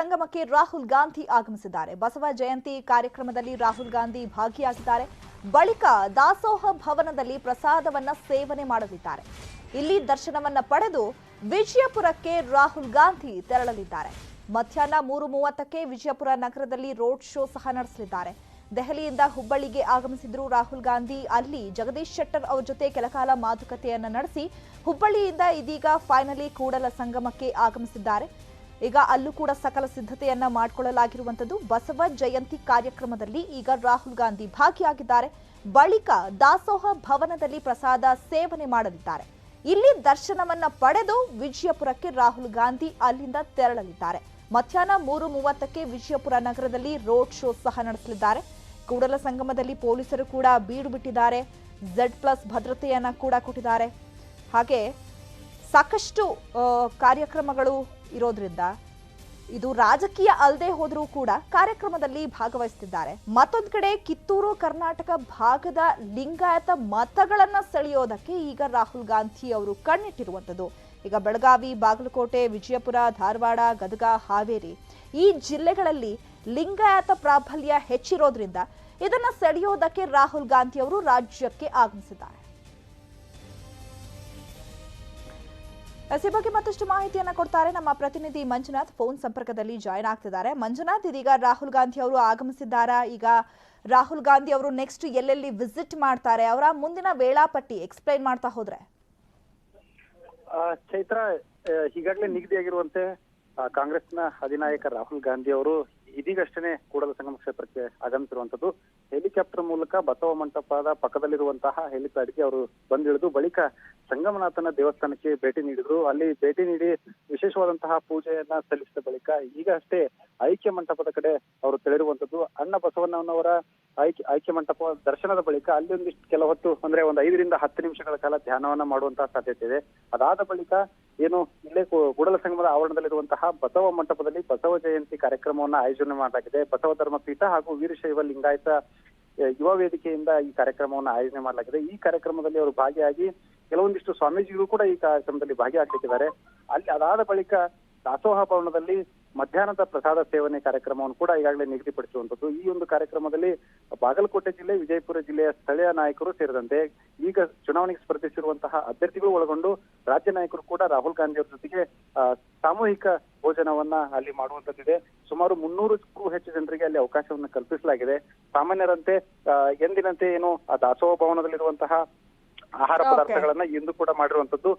ಸಂಗಮಕ್ಕೆ ರಾಹುಲ್ ಗಾಂಧಿ ಆಗಮಿಸಿದ್ದಾರೆ. ಬಸವ ಜಯಂತಿ ಕಾರ್ಯಕ್ರಮದಲ್ಲಿ ರಾಹುಲ್ ಗಾಂಧಿ ಭಾಗಿಯಾಗಿದ್ದಾರೆ. ಬಳಿಕ ದಾಸೋಹ ಭವನದಲ್ಲಿ ಪ್ರಸಾದವನ್ನ ಸೇವನೆ ಮಾಡಲಿದ್ದಾರೆ. ಇಲ್ಲಿ ದರ್ಶನವನ್ನ ಪಡೆದು ವಿಜಯಪುರಕ್ಕೆ ರಾಹುಲ್ ಗಾಂಧಿ ತೆರಳಲಿದ್ದಾರೆ. ಮಧ್ಯಾಹ್ನ 3:30ಕ್ಕೆ ವಿಜಯಪುರ ನಗರದಲ್ಲಿ ರೋಡ್ ಶೋ ಸಹ ನಡೆಸಲಿದ್ದಾರೆ. ದೆಹಲಿಯಿಂದ ಹುಬ್ಬಳ್ಳಿಗೆ ಆಗಮಿಸಿದ್ರು ರಾಹುಲ್ ಗಾಂಧಿ. ಅಲ್ಲಿ ಜಗದೀಶ್ ಶೆಟ್ಟರ್ ಅವರ ಜೊತೆ ಕೆಲಕಾಲ ಮಾತುಕತೆಯನ್ನ ನಡೆಸಿ ಹುಬ್ಬಳ್ಳಿಯಿಂದ ಇದೀಗ ಫೈನಲಿ ಕೂಡಲ ಸಂಗಮಕ್ಕೆ ಆಗಮಿಸಿದ್ದಾರೆ. ಈಗ ಅಲ್ಲೂ ಕೂಡ ಸಕಲ ಸಿದ್ಧತೆಯನ್ನ ಮಾಡಿಕೊಳ್ಳಲಾಗಿರುವಂತದ್ದು. ಬಸವ ಜಯಂತಿ ಕಾರ್ಯಕ್ರಮದಲ್ಲಿ ಈಗ ರಾಹುಲ್ ಗಾಂಧಿ ಭಾಗಿಯಾಗಿದ್ದಾರೆ. ಬಳಿಕ ದಾಸೋಹ ಭವನದಲ್ಲಿ ಪ್ರಸಾದ ಸೇವನೆ ಮಾಡಲಿದ್ದಾರೆ. ಇಲ್ಲಿ ದರ್ಶನವನ್ನ ಪಡೆದು ವಿಜಯಪುರಕ್ಕೆ ರಾಹುಲ್ ಗಾಂಧಿ ಅಲ್ಲಿಂದ ತೆರಳಲಿದ್ದಾರೆ. ಮಧ್ಯಾಹ್ನ 3:30ಕ್ಕೆ ವಿಜಯಪುರ ನಗರದಲ್ಲಿ ರೋಡ್ ಶೋ ಸಹ ನಡೆಸಲಿದ್ದಾರೆ. ಕೂಡಲ ಸಂಗಮದಲ್ಲಿ ಪೊಲೀಸರು ಕೂಡ ಬೀಡು ಬಿಟ್ಟಿದ್ದಾರೆ. Z+ ಭದ್ರತೆಯನ್ನ ಕೂಡ ಕೊಟ್ಟಿದ್ದಾರೆ. ಹಾಗೆ ಸಾಕಷ್ಟು ಕಾರ್ಯಕ್ರಮಗಳು ಇರೋದ್ರಿಂದ ಇದು ರಾಜಕೀಯ ಅಲ್ಲದೆ ಹೋದರೂ ಕೂಡ ಕಾರ್ಯಕ್ರಮದಲ್ಲಿ ಭಾಗವಹಿಸುತ್ತಿದ್ದಾರೆ. ಮತ್ತೊಂದು ಕಡೆ ಕಿತ್ತೂರು ಕರ್ನಾಟಕ ಭಾಗದ ಲಿಂಗಾಯತ ಮತಗಳನ್ನ ಸೆಳೆಯೋದಕ್ಕೆ ಈಗ ರಾಹುಲ್ ಗಾಂಧಿ ಅವರು ಕಣ್ಣಿಟ್ಟಿರುವಂಥದ್ದು. ಈಗ ಬೆಳಗಾವಿ, ಬಾಗಲಕೋಟೆ, ವಿಜಯಪುರ, ಧಾರವಾಡ, ಗದಗ, ಹಾವೇರಿ ಈ ಜಿಲ್ಲೆಗಳಲ್ಲಿ ಲಿಂಗಾಯತ ಪ್ರಾಬಲ್ಯ ಹೆಚ್ಚಿರೋದ್ರಿಂದ ಇದನ್ನ ಸೆಳೆಯೋದಕ್ಕೆ ರಾಹುಲ್ ಗಾಂಧಿ ಅವರು ರಾಜ್ಯಕ್ಕೆ ಆಗಮಿಸಿದ್ದಾರೆ. ಈ ಬಗ್ಗೆ ಮತ್ತಷ್ಟು ಮಾಹಿತಿಯನ್ನ ಕೊಡ್ತಾರೆ ನಮ್ಮ ಪ್ರತಿನಿಧಿ ಮಂಜುನಾಥ್. ಫೋನ್ ಸಂಪರ್ಕದಲ್ಲಿ ಜಾಯ್ನ್ ಆಗ್ತಿದ್ದಾರೆ. ಮಂಜುನಾಥ್, ಇದೀಗ ರಾಹುಲ್ ಗಾಂಧಿ ಅವರು ಆಗಮಿಸಿದ್ದಾರೆ. ಈಗ ರಾಹುಲ್ ಗಾಂಧಿ ಅವರು ನೆಕ್ಸ್ಟ್ ಎಲ್ಲೆಲ್ಲಿ ವಿಸಿಟ್ ಮಾಡ್ತಾರೆ, ಅವರ ಮುಂದಿನ ವೇಳಾಪಟ್ಟಿ ಎಕ್ಸ್ಪ್ಲೈನ್ ಮಾಡ್ತಾ ಹೋದ್ರೆ. ಚೈತ್ರ, ಈಗಾಗಲೇ ನಿಗದಿಯಾಗಿರುವಂತೆ ಕಾಂಗ್ರೆಸ್ನ ಅಧಿನಾಯಕ ರಾಹುಲ್ ಗಾಂಧಿ ಅವರು ಇದೀಗಷ್ಟೇ ಕೂಡಲ ಸಂಗಮ ಕ್ಷೇತ್ರಕ್ಕೆ ಆಗಮಿಸಿರುವಂತದ್ದು. ಹೆಲಿಕಾಪ್ಟರ್ ಮೂಲಕ ಬಸವ ಮಂಟಪದ ಪಕ್ಕದಲ್ಲಿರುವಂತಹ ಹೆಲಿಪ್ಯಾಡ್ಗೆ ಅವರು ಬಂದಿಳಿದು ಬಳಿಕ ಸಂಗಮನಾಥನ ದೇವಸ್ಥಾನಕ್ಕೆ ಭೇಟಿ ನೀಡಿದ್ರು. ಅಲ್ಲಿ ಭೇಟಿ ನೀಡಿ ವಿಶೇಷವಾದಂತಹ ಪೂಜೆಯನ್ನ ಸಲ್ಲಿಸಿದ ಬಳಿಕ ಈಗ ಅಷ್ಟೇ ಐಕ್ಯ ಮಂಟಪದ ಕಡೆ ಅವರು ತೆರಳಿರುವಂತದ್ದು. ಅಣ್ಣ ಬಸವಣ್ಣನವರ ಐಕ್ಯ ಮಂಟಪ ದರ್ಶನದ ಬಳಿಕ ಅಲ್ಲಿ ಒಂದಿಷ್ಟು ಕೆಲ ಹೊತ್ತು ಅಂದ್ರೆ ಒಂದು 5 ರಿಂದ 10 ನಿಮಿಷಗಳ ಕಾಲ ಧ್ಯಾನವನ್ನ ಮಾಡುವಂತಹ ಸಾಧ್ಯತೆ ಇದೆ. ಅದಾದ ಬಳಿಕ ಏನು ಇಲ್ಲೇ ಕೂಡಲ ಸಂಗಮದ ಆವರಣದಲ್ಲಿರುವಂತಹ ಬಸವ ಮಂಟಪದಲ್ಲಿ ಬಸವ ಜಯಂತಿ ಕಾರ್ಯಕ್ರಮವನ್ನ ಆಯೋಜನೆ ಮಾಡಲಾಗಿದೆ. ಬಸವ ಧರ್ಮಪೀಠ ಹಾಗೂ ವೀರಶೈವ ಲಿಂಗಾಯತ ಯುವ ವೇದಿಕೆಯಿಂದ ಈ ಕಾರ್ಯಕ್ರಮವನ್ನು ಆಯೋಜನೆ ಮಾಡಲಾಗಿದೆ. ಈ ಕಾರ್ಯಕ್ರಮದಲ್ಲಿ ಅವರು ಭಾಗಿಯಾಗಿ ಕೆಲವೊಂದಿಷ್ಟು ಸ್ವಾಮೀಜಿಗಳು ಕೂಡ ಈ ಕಾರ್ಯಕ್ರಮದಲ್ಲಿ ಭಾಗಿಯಾಗಲಿದ್ದಾರೆ. ಅಲ್ಲಿ ಅದಾದ ಬಳಿಕ ದಾಸೋಹ ಭವನದಲ್ಲಿ ಮಧ್ಯಾಹ್ನದ ಪ್ರಸಾದ ಸೇವನೆ ಕಾರ್ಯಕ್ರಮವನ್ನು ಕೂಡ ಈಗಾಗಲೇ ನಿಗದಿಪಡಿಸುವಂತದ್ದು. ಈ ಒಂದು ಕಾರ್ಯಕ್ರಮದಲ್ಲಿ ಬಾಗಲಕೋಟೆ ಜಿಲ್ಲೆ, ವಿಜಯಪುರ ಜಿಲ್ಲೆಯ ಸ್ಥಳೀಯ ನಾಯಕರು ಸೇರಿದಂತೆ ಈಗ ಚುನಾವಣೆಗೆ ಸ್ಪರ್ಧಿಸಿರುವಂತಹ ಅಭ್ಯರ್ಥಿಗಳು ಒಳಗೊಂಡು ರಾಜ್ಯ ನಾಯಕರು ಕೂಡ ರಾಹುಲ್ ಗಾಂಧಿ ಅವರ ಜೊತೆಗೆ ಸಾಮೂಹಿಕ ಭೋಜನವನ್ನ ಅಲ್ಲಿ ಮಾಡುವಂತದ್ದಿದೆ. ಸುಮಾರು 300ಕ್ಕೂ ಹೆಚ್ಚು ಜನರಿಗೆ ಅಲ್ಲಿ ಅವಕಾಶವನ್ನು ಕಲ್ಪಿಸಲಾಗಿದೆ. ಸಾಮಾನ್ಯರಂತೆ ಎಂದಿನಂತೆ ಏನು ಆ ದಾಸೋಹ ಭವನದಲ್ಲಿರುವಂತಹ ಆಹಾರ ಪದಾರ್ಥಗಳನ್ನ ಇಂದು ಕೂಡ ಮಾಡಿರುವಂತದ್ದು.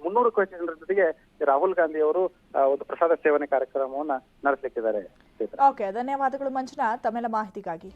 300ಕ್ಕೂ ಹೆಚ್ಚು ಜನರ ಜೊತೆಗೆ ರಾಹುಲ್ ಗಾಂಧಿ ಅವರು ಒಂದು ಪ್ರಸಾದ ಸೇವನೆ ಕಾರ್ಯಕ್ರಮವನ್ನ ನಡೆಸಲಿಕ್ಕಿದ್ದಾರೆ. ಓಕೆ, ಧನ್ಯವಾದಗಳು ಮಂಜುನಾಥ್ ತಮ್ಮೆಲ್ಲ ಮಾಹಿತಿಗಾಗಿ.